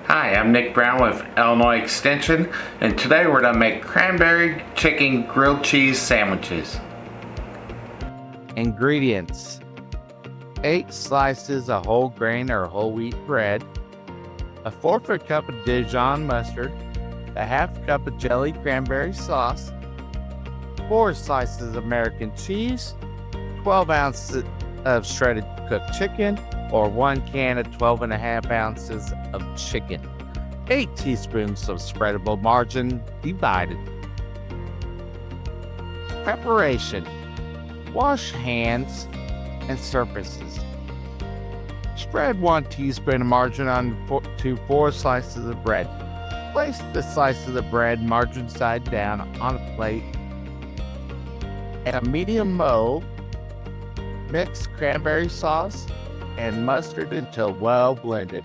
Hi, I'm Nick Brown with Illinois Extension, and today we're going to make cranberry chicken grilled cheese sandwiches. Ingredients: 8 slices of whole grain or whole wheat bread, a 1/4 cup of Dijon mustard, a 1/2 cup of jelly cranberry sauce, 4 slices of American cheese, 12 ounces of shredded cooked chicken, or 1 can of 12.5 ounces of chicken, 8 teaspoons of spreadable margarine divided. Preparation: wash hands and surfaces. Spread 1 teaspoon of margarine onto 4 slices of bread. Place the slices of bread margarine side down on a plate. In a medium mold, mix cranberry sauce and mustard until well blended.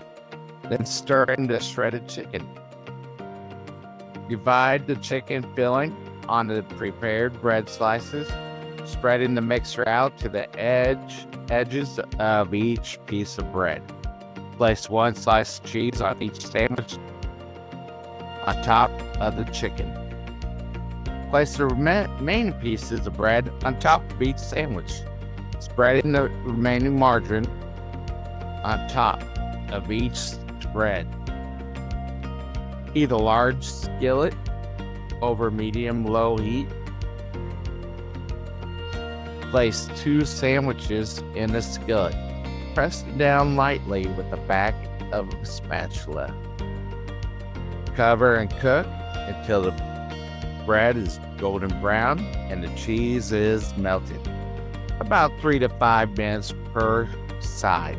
Then stir in the shredded chicken. Divide the chicken filling onto the prepared bread slices, spreading the mixture out to the edges of each piece of bread. Place 1 slice of cheese on each sandwich on top of the chicken. Place the remaining pieces of bread on top of each sandwich, spreading the remaining margarine on top of each bread. Heat a large skillet over medium-low heat. Place 2 sandwiches in the skillet. Press it down lightly with the back of a spatula. Cover and cook until the bread is golden brown and the cheese is melted. About 3 to 5 minutes per side.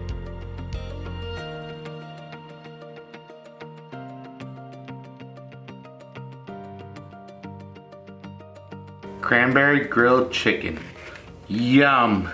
Cranberry grilled chicken. Yum!